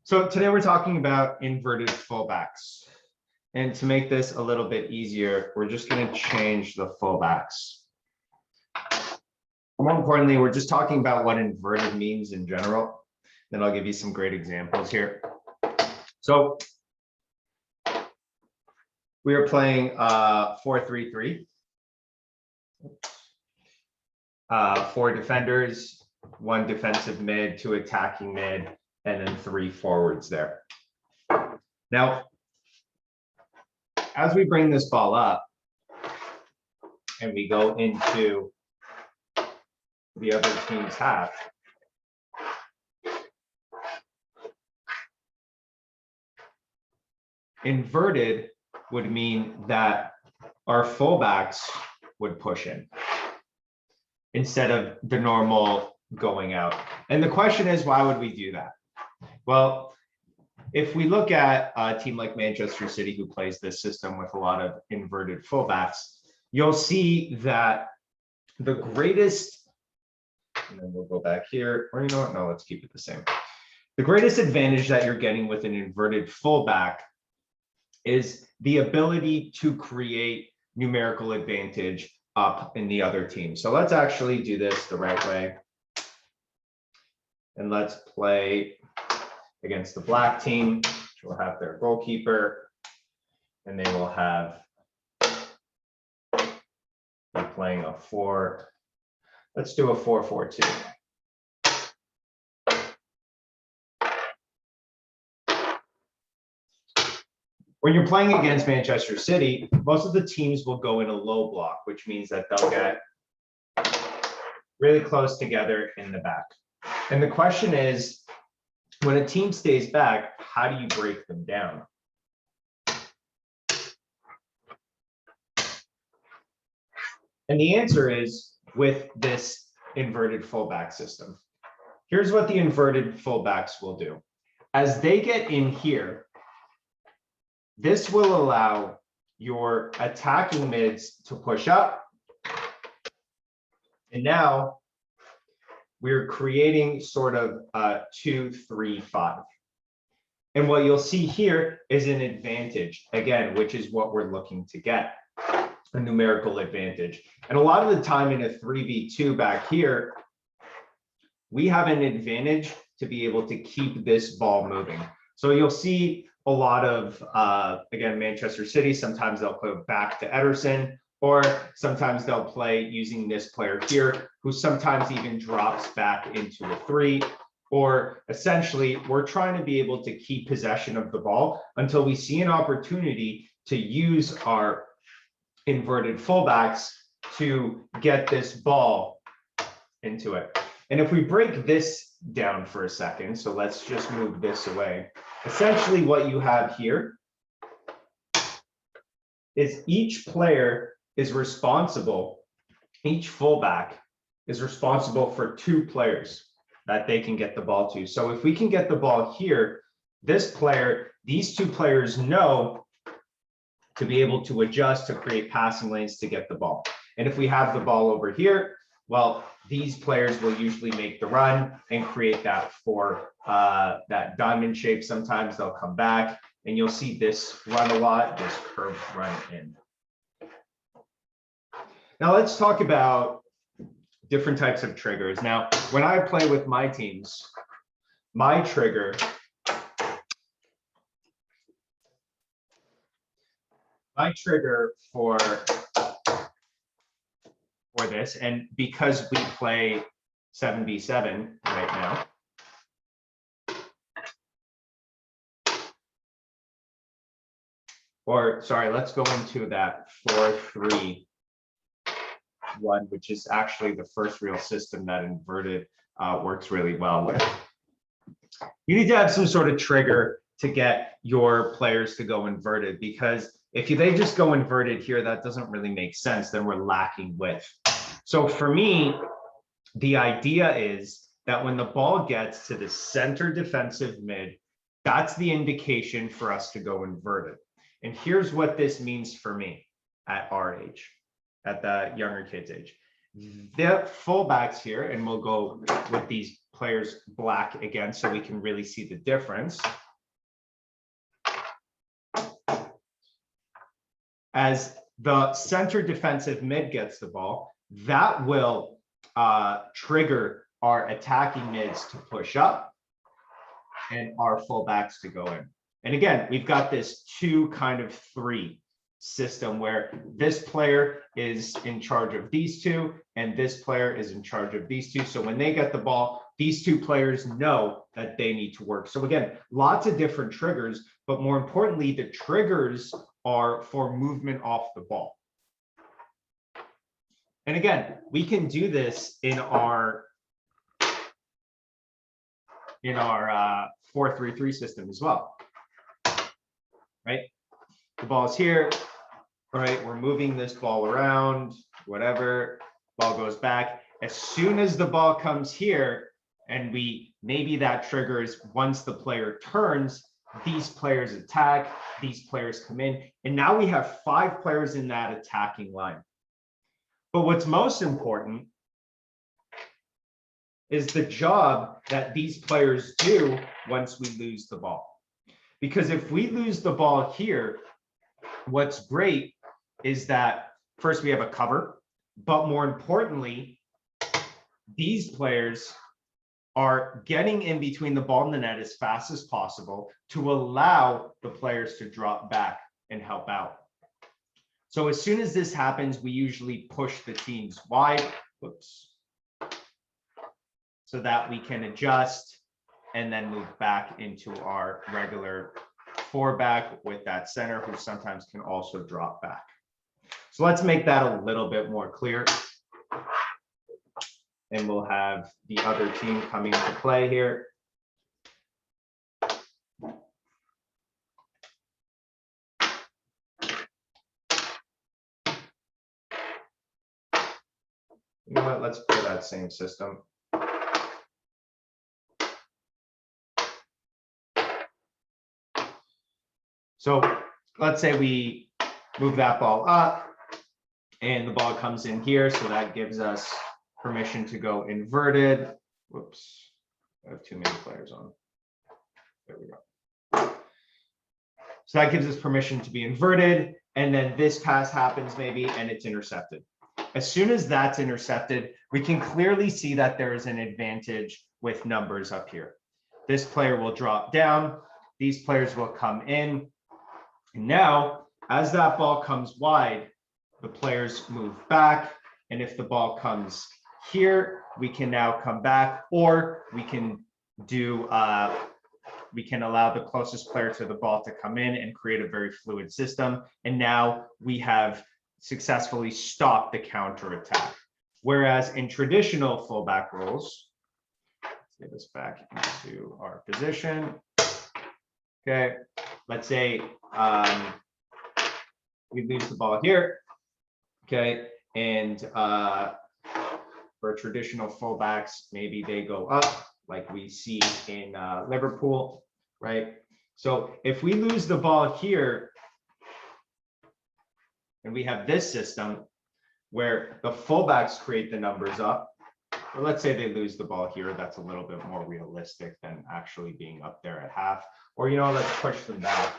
So today we're talking about inverted fullbacks. And to make this a little bit easier, we're just going to change the fullbacks. More importantly, we're just talking about what inverted means in general. Then I'll give you some great examples here. So we are playing 4-3-3. 4 defenders, 1 defensive mid, 2 attacking mid, and then 3 forwards there. Now, as we bring this ball up and we go into the other team's half, inverted would mean that our fullbacks would push in instead of the normal going out. And the question is, why would we do that? Well, if we look at a team like Manchester City, who plays this system with a lot of inverted fullbacks, you'll see that the greatest, and then we'll go back here, or you know what, no, let's keep it the same. The greatest advantage that you're getting with an inverted fullback is the ability to create numerical advantage up in the other team. So let's actually do this the right way. And let's play against the black team, which will have their goalkeeper, and they will have, they're playing a 4. Let's do a 4-4-2. When you're playing against Manchester City, most of the teams will go in a low block, which means that they'll get really close together in the back. And the question is, when a team stays back, how do you break them down? And the answer is with this inverted fullback system. Here's what the inverted fullbacks will do. As they get in here, this will allow your attacking mids to push up. And now we're creating sort of a 2-3-5. And what you'll see here is an advantage, again, which is what we're looking to get, a numerical advantage. And a lot of the time in a 3v2 back here, we have an advantage to be able to keep this ball moving. So you'll see a lot of, again, Manchester City, sometimes they'll go back to Ederson, or sometimes they'll play using this player here, who sometimes even drops back into a 3. Or essentially, we're trying to be able to keep possession of the ball until we see an opportunity to use our inverted fullbacks to get this ball into it. And if we break this down for a second, so let's just move this away. Essentially, what you have here is each player is responsible, each fullback is responsible for 2 players that they can get the ball to. So if we can get the ball here, this player, these 2 players know to be able to adjust to create passing lanes to get the ball. And if we have the ball over here, well, these players will usually make the run and create that for that diamond shape. Sometimes they'll come back and you'll see this run a lot, this curved run in. Now let's talk about different types of triggers. Now, when I play with my teams, my trigger for this, and because we play 7v7 right now, or sorry, let's go into that 4-3-1, which is actually the first real system that inverted works really well with. You need to have some sort of trigger to get your players to go inverted, because if they just go inverted here, that doesn't really make sense. Then we're lacking width. So for me, the idea is that when the ball gets to the center defensive mid, that's the indication for us to go inverted. And here's what this means for me at our age, at the younger kids' age. The fullbacks here, and we'll go with these players black again so we can really see the difference. As the center defensive mid gets the ball, that will trigger our attacking mids to push up and our fullbacks to go in. And again, we've got this 2-kind-of-3 system where this player is in charge of these two and this player is in charge of these two. So when they get the ball, these two players know that they need to work. So again, lots of different triggers, but more importantly, the triggers are for movement off the ball. And again, we can do this in our 4-3-3 system as well, right? The ball's here, right? We're moving this ball around, whatever, ball goes back. As soon as the ball comes here, and maybe that triggers once the player turns, these players attack, these players come in, and now we have 5 players in that attacking line. But what's most important is the job that these players do once we lose the ball. Because if we lose the ball here, what's great is that first we have a cover, but more importantly, these players are getting in between the ball and the net as fast as possible to allow the players to drop back and help out. So as soon as this happens, we usually push the teams wide, so that we can adjust and then move back into our regular 4-back with that center who sometimes can also drop back. So let's make that a little bit more clear. And we'll have the other team coming into play here. You know what, let's play that same system. So let's say we move that ball up and the ball comes in here. So that gives us permission to go inverted. Whoops, I have too many players on. There we go. So that gives us permission to be inverted. And then this pass happens maybe, and it's intercepted. As soon as that's intercepted, we can clearly see that there is an advantage with numbers up here. This player will drop down. These players will come in. And now, as that ball comes wide, the players move back. And if the ball comes here, we can now come back, or we can do, we can allow the closest player to the ball to come in and create a very fluid system. And now we have successfully stopped the counter attack. Whereas in traditional fullback rules, let's get this back into our position. Okay, let's say we lose the ball here. Okay, and for traditional fullbacks, maybe they go up like we see in Liverpool, right? So if we lose the ball here, and we have this system where the fullbacks create the numbers up, or let's say they lose the ball here, that's a little bit more realistic than actually being up there at half. Or, you know, let's push them back.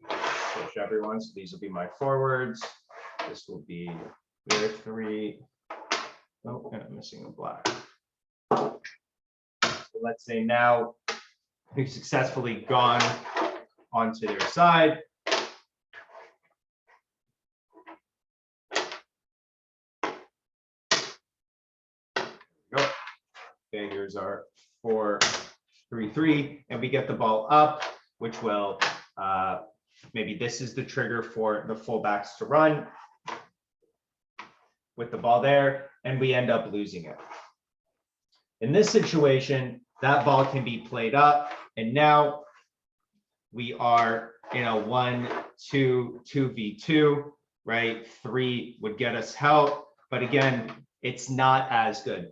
Push everyone. So these will be my forwards. This will be their 3. Oh, and I'm missing a black. So let's say now we've successfully gone onto their side. Okay, here's our 4-3-3, and we get the ball up, which will maybe this is the trigger for the fullbacks to run with the ball there, and we end up losing it. In this situation, that ball can be played up, and now we are in a 1-2-2v2, right? 3 would get us help, but again, it's not as good.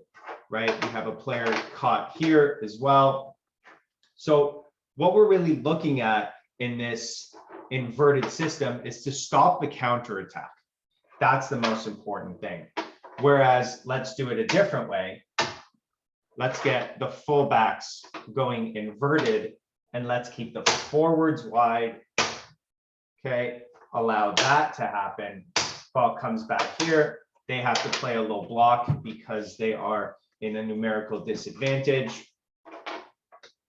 Right, we have a player caught here as well. So what we're really looking at in this inverted system is to stop the counter attack. That's the most important thing. Whereas let's do it a different way. let's get the fullbacks going inverted, and let's keep the forwards wide. Okay, allow that to happen. Ball comes back here. They have to play a low block because they are in a numerical disadvantage.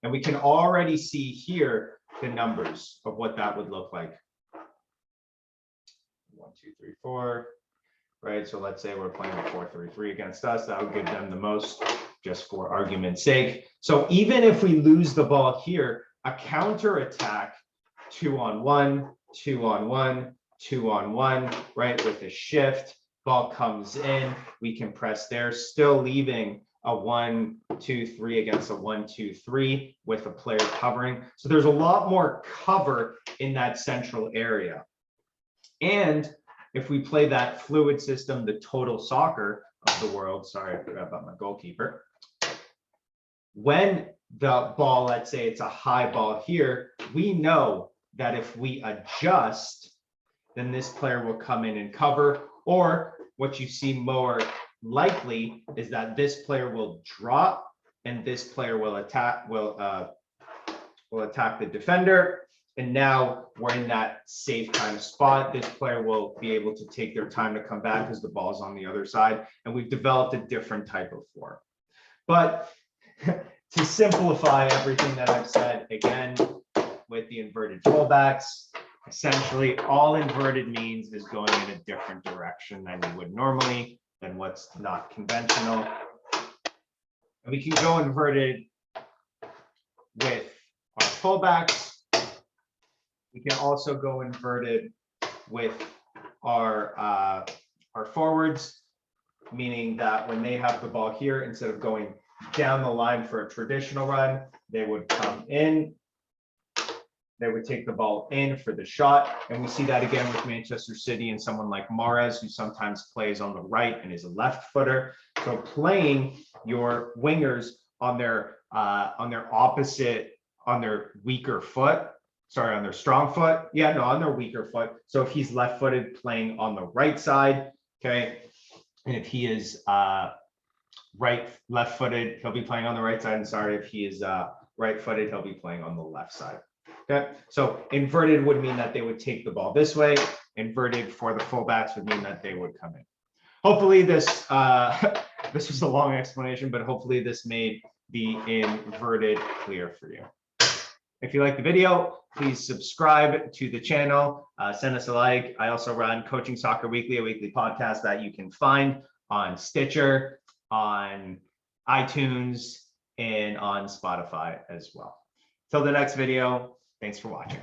And we can already see here the numbers of what that would look like. 1, 2, 3, 4. Right, so let's say we're playing a 4-3-3 against us. That would give them the most, just for argument's sake. So even if we lose the ball here, a counter attack 2-on-1, 2-on-1, 2-on-1, right, with a shift, ball comes in, we can press there, still leaving a 1-2-3 against a 1-2-3 with a player covering. So there's a lot more cover in that central area. And if we play that fluid system, the total soccer of the world, sorry, I forgot about my goalkeeper. When the ball, let's say it's a high ball here, we know that if we adjust, then this player will come in and cover, or what you see more likely is that this player will drop and this player will attack, will attack the defender. And now we're in that safe kind of spot. This player will be able to take their time to come back because the ball's on the other side. And we've developed a different type of form. But to simplify everything that I've said, again, with the inverted fullbacks, essentially all inverted means is going in a different direction than you would normally, than what's not conventional. And we can go inverted with our fullbacks. We can also go inverted with our forwards, meaning that when they have the ball here, instead of going down the line for a traditional run, they would come in. They would take the ball in for the shot. And we see that again with Manchester City and someone like Mahrez, who sometimes plays on the right and is a left footer. So playing your wingers on their opposite, on their weaker foot, sorry, on their strong foot. Yeah, no, on their weaker foot. So if he's left footed, playing on the right side, okay. And if he is left footed, he'll be playing on the right side. And sorry, if he is right footed, he'll be playing on the left side. Okay, so inverted would mean that they would take the ball this way. Inverted for the fullbacks would mean that they would come in. Hopefully this this was a long explanation, but hopefully this made the inverted clear for you. If you like the video, please subscribe to the channel, send us a like. I also run Coaching Soccer Weekly, a weekly podcast that you can find on Stitcher, on iTunes, and on Spotify as well. Till the next video, thanks for watching.